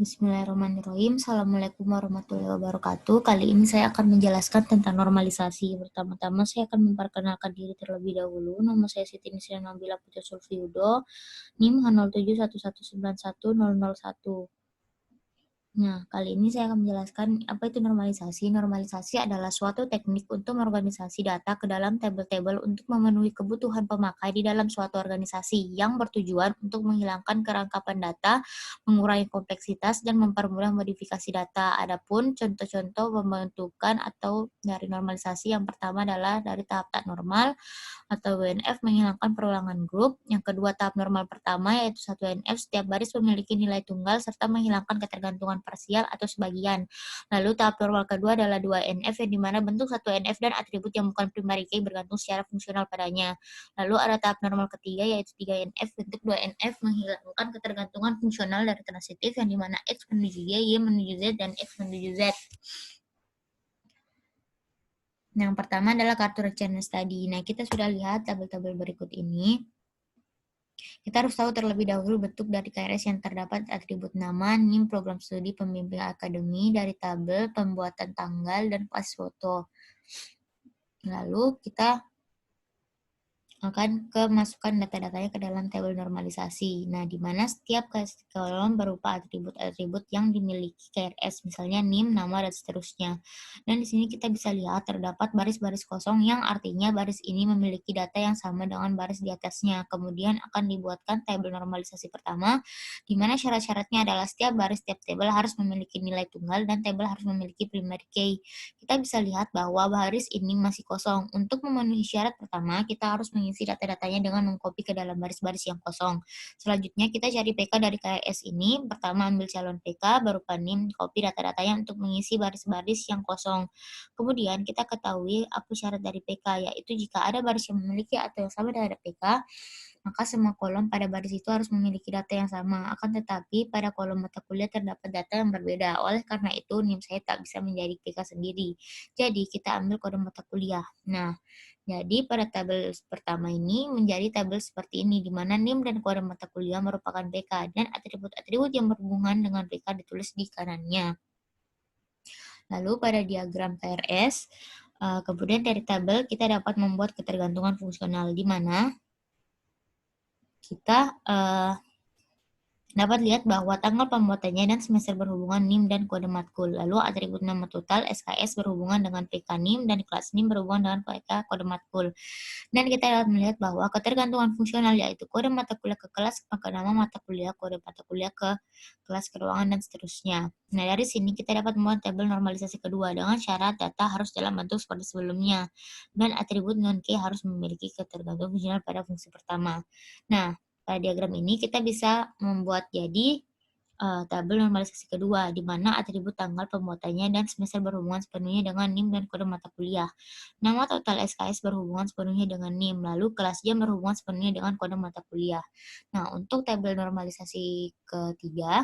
Bismillahirrahmanirrahim. Assalamualaikum warahmatullahi wabarakatuh. Kali ini saya akan menjelaskan tentang normalisasi. Pertama-tama saya akan memperkenalkan diri terlebih dahulu. Nama saya Siti Nisriya Nabila Putri Sulfiyudo, NIM 0711911001. Nah, kali ini saya akan menjelaskan apa itu normalisasi. Normalisasi adalah suatu teknik untuk mengorganisasi data ke dalam tabel-tabel untuk memenuhi kebutuhan pemakai di dalam suatu organisasi yang bertujuan untuk menghilangkan kerangkapan data, mengurangi kompleksitas, dan mempermudah modifikasi data. Adapun contoh-contoh pembentukan atau dari normalisasi yang pertama adalah dari tahap tak normal, atau WNF menghilangkan perulangan grup. Yang kedua, tahap normal pertama yaitu 1 WNF, setiap baris memiliki nilai tunggal serta menghilangkan ketergantungan parsial atau sebagian. Lalu tahap normal kedua adalah 2 NF yang dimana bentuk 1 NF dan atribut yang bukan primary key bergantung secara fungsional padanya. Lalu ada tahap normal ketiga yaitu 3 NF, bentuk 2 NF menghilangkan ketergantungan fungsional dari transitif yang dimana X menuju Y menuju Z, dan X menuju Z. Yang pertama adalah kartu rencana studi. Nah, kita sudah lihat tabel-tabel berikut ini. Kita harus tahu terlebih dahulu bentuk dari KRS yang terdapat atribut nama, NIM, program studi, pembimbing akademi, dari tabel, pembuatan tanggal, dan pas foto. Lalu kita akan masukkan data-datanya ke dalam tabel normalisasi. Nah, di mana setiap kolom berupa atribut-atribut yang dimiliki KRS, misalnya NIM, nama, dan seterusnya. Dan di sini kita bisa lihat terdapat baris-baris kosong yang artinya baris ini memiliki data yang sama dengan baris di atasnya. Kemudian akan dibuatkan tabel normalisasi pertama, di mana syarat-syaratnya adalah setiap baris tiap tabel harus memiliki nilai tunggal dan tabel harus memiliki primary key. Kita bisa lihat bahwa baris ini masih kosong. Untuk memenuhi syarat pertama, kita harus mengisi data-datanya dengan mengcopy ke dalam baris-baris yang kosong. Selanjutnya kita cari PK dari KRS ini. Pertama ambil calon PK berupa NIM, copy data-datanya untuk mengisi baris-baris yang kosong. Kemudian kita ketahui apa syarat dari PK, yaitu jika ada baris yang memiliki atau yang sama dengan PK, maka semua kolom pada baris itu harus memiliki data yang sama. Akan tetapi pada kolom mata kuliah terdapat data yang berbeda. Oleh karena itu NIM saya tak bisa menjadi PK sendiri. Jadi kita ambil kode mata kuliah. Nah, jadi pada tabel pertama ini menjadi tabel seperti ini, di mana NIM dan kode mata kuliah merupakan PK dan atribut-atribut yang berhubungan dengan PK ditulis di kanannya. Lalu pada diagram KRS, kemudian dari tabel kita dapat membuat ketergantungan fungsional, di mana kita dapat lihat bahwa tanggal pembuatannya dan semester berhubungan NIM dan kode matkul. Lalu atribut nama total SKS berhubungan dengan PK NIM dan kelas NIM berhubungan dengan PK kode matkul. Dan kita dapat melihat bahwa ketergantungan fungsional yaitu kode mata kuliah ke kelas, maka nama mata kuliah, kode mata kuliah ke kelas, ke ruangan, dan seterusnya. Nah, dari sini kita dapat membuat tabel normalisasi kedua dengan syarat data harus dalam bentuk seperti sebelumnya dan atribut non-key harus memiliki ketergantungan fungsional pada fungsi pertama. Nah, pada diagram ini kita bisa membuat jadi tabel normalisasi kedua, di mana atribut tanggal pembuatannya dan semester berhubungan sepenuhnya dengan NIM dan kode mata kuliah. Nama total SKS berhubungan sepenuhnya dengan NIM, lalu kelas jam berhubungan sepenuhnya dengan kode mata kuliah. Nah, untuk tabel normalisasi ketiga,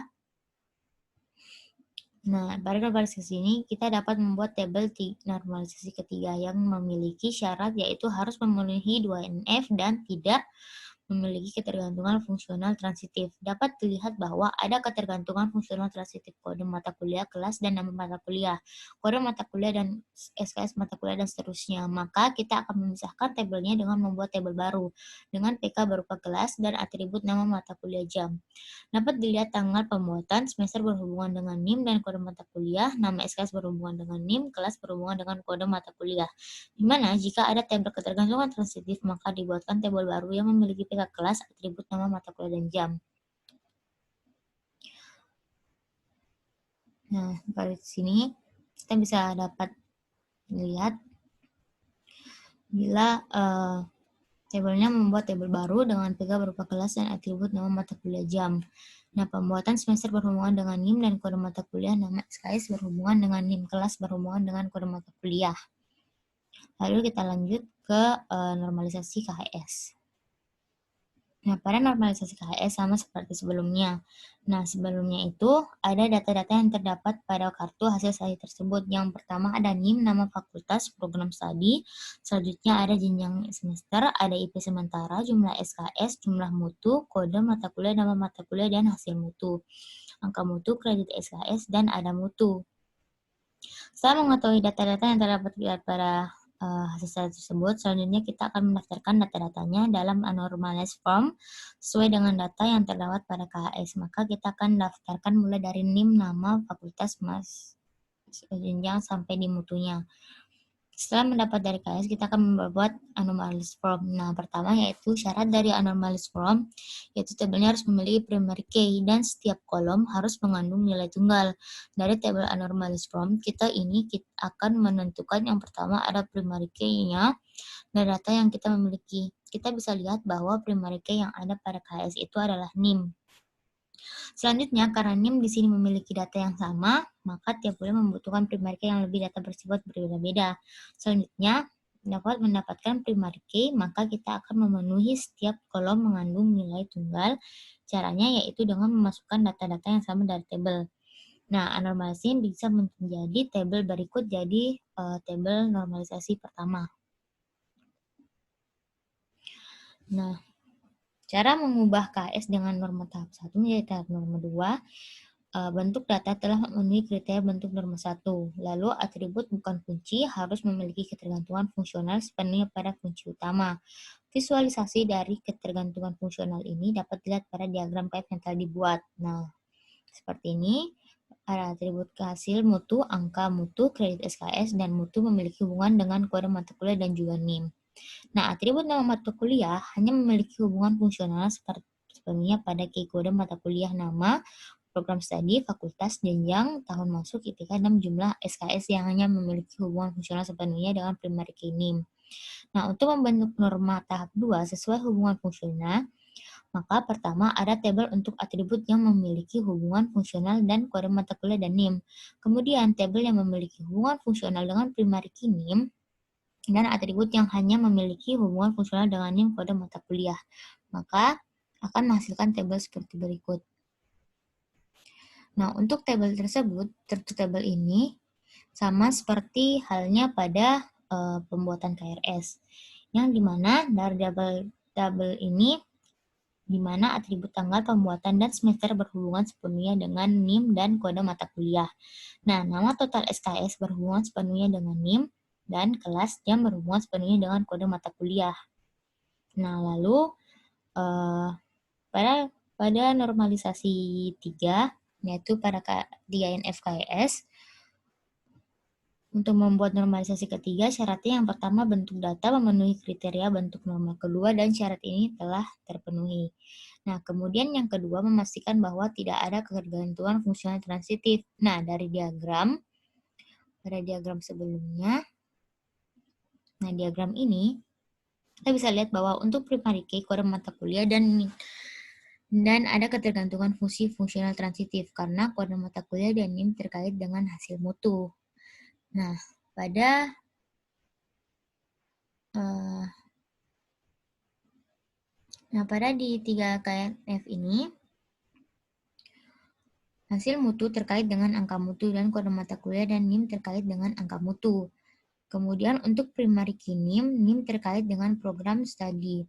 pada normalisasi ini kita dapat membuat tabel normalisasi ketiga yang memiliki syarat yaitu harus memenuhi 2 NF dan tidak memiliki ketergantungan fungsional transitif. Dapat dilihat bahwa ada ketergantungan fungsional transitif kode mata kuliah, kelas, dan nama mata kuliah, kode mata kuliah, dan SKS mata kuliah, dan seterusnya. Maka kita akan memisahkan tabelnya dengan membuat tabel baru dengan PK berupa kelas dan atribut nama mata kuliah jam. Dapat dilihat tanggal pembuatan, semester berhubungan dengan NIM dan kode mata kuliah, nama SKS berhubungan dengan NIM, kelas berhubungan dengan kode mata kuliah. Di mana jika ada tabel ketergantungan transitif, maka dibuatkan tabel baru yang memiliki PK kelas, atribut nama mata kuliah, dan jam. Nah, dari sini kita bisa dapat lihat bila tabelnya membuat tabel baru dengan PK berupa kelas dan atribut nama mata kuliah jam. Nah, pembuatan semester berhubungan dengan NIM dan kode mata kuliah, nama SKS berhubungan dengan NIM, kelas berhubungan dengan kode mata kuliah. Lalu kita lanjut ke normalisasi KHS. Nah, pada normalisasi KHS sama seperti sebelumnya. Nah, sebelumnya itu ada data-data yang terdapat pada kartu hasil studi tersebut. Yang pertama ada NIM, nama fakultas, program studi. Selanjutnya ada jenjang semester, ada IP sementara, jumlah SKS, jumlah mutu, kode mata kuliah, nama mata kuliah, dan hasil mutu. angka mutu, kredit SKS, dan ada mutu. Setelah mengetahui data-data yang terdapat pada hasil studi tersebut, selanjutnya kita akan mendaftarkan data-datanya dalam normalized form sesuai dengan data yang terdapat pada KHS. Maka kita akan daftarkan mulai dari NIM, nama, fakultas, jenjang sampai di mutunya. Setelah mendapat dari KHS, kita akan membuat anomalies form. Nah, pertama yaitu syarat dari anomalies form, yaitu tabelnya harus memiliki primary key dan setiap kolom harus mengandung nilai tunggal. Dari tabel anomalies form, kita akan menentukan yang pertama ada primary key-nya dan data yang kita memiliki. Kita bisa lihat bahwa primary key yang ada pada KHS itu adalah NIM. Selanjutnya, karena NIM di sini memiliki data yang sama, maka tiap bulan membutuhkan primary key yang lebih data bersifat berbeda-beda. Selanjutnya, dapat mendapatkan primary key, maka kita akan memenuhi setiap kolom mengandung nilai tunggal. Caranya yaitu dengan memasukkan data-data yang sama dari tabel. Nah, anomalisasi bisa menjadi tabel berikut jadi tabel normalisasi pertama. Nah, cara mengubah KS dengan norma tahap 1 menjadi tahap norma 2, bentuk data telah memenuhi kriteria bentuk norma 1. Lalu atribut bukan kunci harus memiliki ketergantungan fungsional sepenuhnya pada kunci utama. Visualisasi dari ketergantungan fungsional ini dapat dilihat pada diagram KF yang telah dibuat. Nah, seperti ini. Para atribut hasil mutu, angka mutu, kredit SKS, dan mutu memiliki hubungan dengan kode mata kuliah dan juga NIM. Nah, atribut nama mata kuliah hanya memiliki hubungan fungsional sepenuhnya pada key kode mata kuliah nama, program studi, fakultas, jenjang, tahun masuk, IPK, dan jumlah SKS yang hanya memiliki hubungan fungsional sepenuhnya dengan primary key NIM. Nah, untuk membentuk norma tahap 2 sesuai hubungan fungsional, maka pertama ada tabel untuk atribut yang memiliki hubungan fungsional dan kode mata kuliah dan NIM. Kemudian tabel yang memiliki hubungan fungsional dengan primary key NIM, dan atribut yang hanya memiliki hubungan fungsional dengan NIM kode mata kuliah. Maka akan menghasilkan tabel seperti berikut. Nah, untuk tabel tersebut, tabel ini sama seperti halnya pada pembuatan KRS, yang dimana dari tabel ini di mana atribut tanggal pembuatan dan semester berhubungan sepenuhnya dengan NIM dan kode mata kuliah. Nah, nama total SKS berhubungan sepenuhnya dengan NIM, dan kelas jam berhubungan sepenuhnya dengan kode mata kuliah. Nah, lalu pada normalisasi 3, yaitu pada 3 NFKS, untuk membuat normalisasi ketiga, syaratnya yang pertama bentuk data memenuhi kriteria bentuk norma kedua dan syarat ini telah terpenuhi. Nah, kemudian yang kedua memastikan bahwa tidak ada ketergantungan fungsional transitif. Nah, dari pada diagram sebelumnya, nah diagram ini, kita bisa lihat bahwa untuk primary key, kode mata kuliah, dan ada ketergantungan fungsi fungsional transitif karena kode mata kuliah dan NIM terkait dengan hasil mutu. Nah, pada di 3 KNF ini, hasil mutu terkait dengan angka mutu dan kode mata kuliah dan NIM terkait dengan angka mutu. Kemudian untuk primary key NIM terkait dengan program studi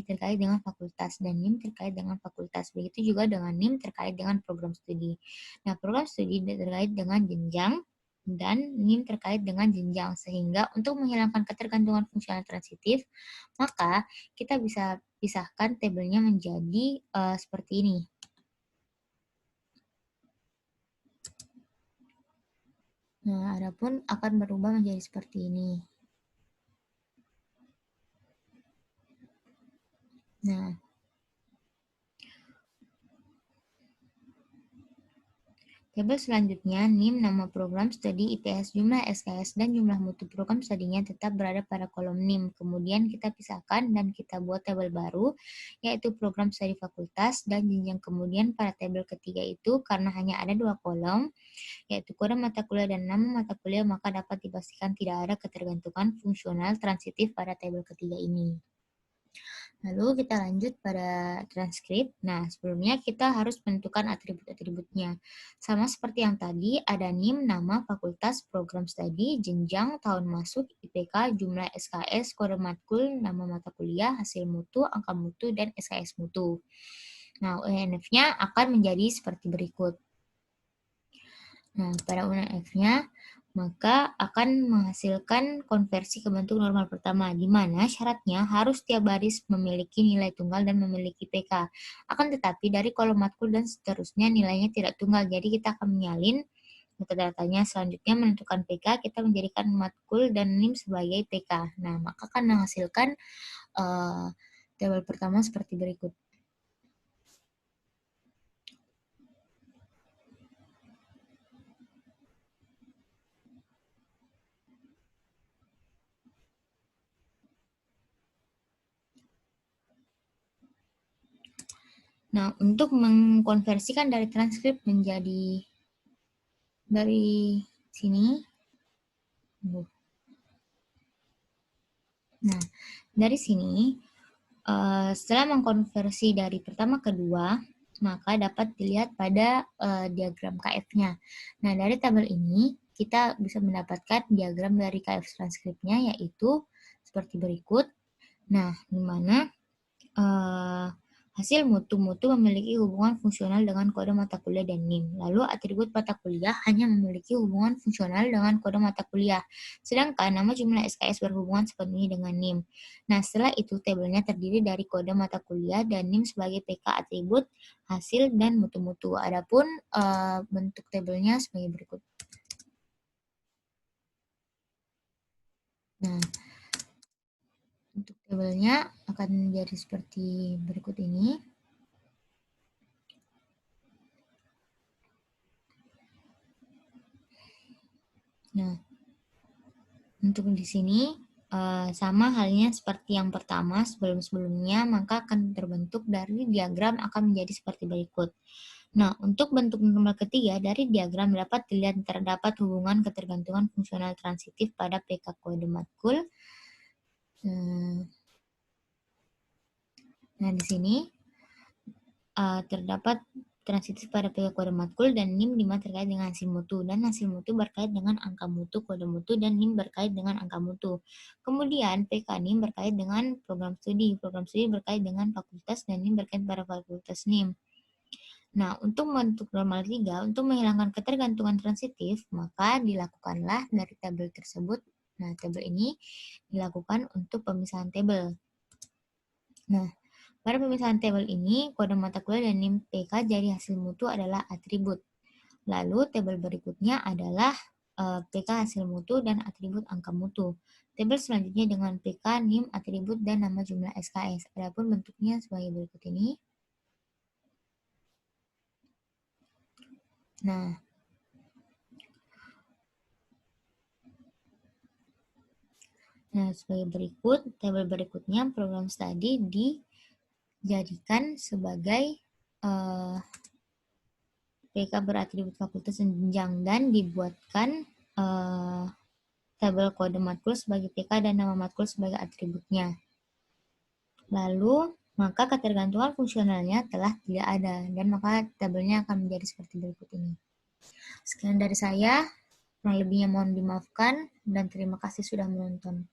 terkait dengan fakultas, dan NIM terkait dengan fakultas. Begitu juga dengan NIM terkait dengan program studi. Nah, program studi terkait dengan jenjang, dan NIM terkait dengan jenjang. Sehingga untuk menghilangkan ketergantungan fungsional transitif, maka kita bisa pisahkan tabelnya menjadi seperti ini. Nah, adapun akan berubah menjadi seperti ini. Nah, tabel selanjutnya, NIM, nama program studi, IPS, jumlah SKS, dan jumlah mutu program studinya tetap berada pada kolom NIM. Kemudian kita pisahkan dan kita buat tabel baru, yaitu program studi fakultas dan jenjang. Kemudian pada tabel ketiga itu, karena hanya ada 2 kolom, yaitu kode mata kuliah dan nama mata kuliah, maka dapat dipastikan tidak ada ketergantungan fungsional transitif pada tabel ketiga ini. Lalu kita lanjut pada transkrip. Nah, sebelumnya kita harus menentukan atribut-atributnya. Sama seperti yang tadi, ada NIM, nama, fakultas, program studi, jenjang, tahun masuk, IPK, jumlah SKS, kode matkul, nama mata kuliah, hasil mutu, angka mutu, dan SKS mutu. Nah, UNF-nya akan menjadi seperti berikut. Nah, pada UNF-nya, maka akan menghasilkan konversi ke bentuk normal pertama, di mana syaratnya harus tiap baris memiliki nilai tunggal dan memiliki PK. Akan tetapi dari kolom matkul dan seterusnya nilainya tidak tunggal, jadi kita akan menyalin metadata-nya. Selanjutnya menentukan PK, kita menjadikan matkul dan NIM sebagai PK. Nah, maka akan menghasilkan tabel pertama seperti berikut. Nah, untuk mengkonversikan dari transkrip menjadi dari sini. Nah, dari sini, setelah mengkonversi dari pertama ke dua, maka dapat dilihat pada diagram KF-nya. Nah, dari tabel ini, kita bisa mendapatkan diagram dari KF transkripnya, yaitu seperti berikut. Nah, di mana hasil mutu-mutu memiliki hubungan fungsional dengan kode mata kuliah dan NIM. Lalu atribut mata kuliah hanya memiliki hubungan fungsional dengan kode mata kuliah. Sedangkan nama jumlah SKS berhubungan sepenuhnya dengan NIM. Nah, setelah itu tabelnya terdiri dari kode mata kuliah dan NIM sebagai PK atribut, hasil, dan mutu-mutu. Adapun bentuk tabelnya sebagai berikut. Nah, untuk tabelnya akan menjadi seperti berikut ini. Nah, untuk di sini sama halnya seperti yang pertama sebelum-sebelumnya, maka akan terbentuk dari diagram akan menjadi seperti berikut. Nah, untuk bentuk normal ketiga dari diagram dapat dilihat terdapat hubungan ketergantungan fungsional transitif pada PK kode matkul. Nah, di sini terdapat transitif pada PK kode matkul dan NIM di mana terkait dengan hasil mutu, dan hasil mutu berkait dengan angka mutu, kode mutu, dan NIM berkait dengan angka mutu. Kemudian PK NIM berkait dengan program studi berkait dengan fakultas, dan NIM berkait pada fakultas NIM. Nah, untuk bentuk normal 3, untuk menghilangkan ketergantungan transitif, maka dilakukanlah dari tabel tersebut. Nah, tabel ini dilakukan untuk pemisahan tabel. Nah, pada pemisahan tabel ini, kode mata kuliah dan NIM PK jadi hasil mutu adalah atribut. Lalu tabel berikutnya adalah PK hasil mutu dan atribut angka mutu. Tabel selanjutnya dengan PK, NIM, atribut, dan nama jumlah SKS. Adapun bentuknya sebagai berikut ini. Nah, sebagai berikut, tabel berikutnya program studi dijadikan sebagai PK beratribut fakultas dan jenjang, dan dibuatkan tabel kode matkul sebagai PK dan nama matkul sebagai atributnya. Lalu, maka ketergantungan fungsionalnya telah tidak ada, dan maka tabelnya akan menjadi seperti berikut ini. Sekian dari saya, kurang lebihnya mohon dimaafkan, dan terima kasih sudah menonton.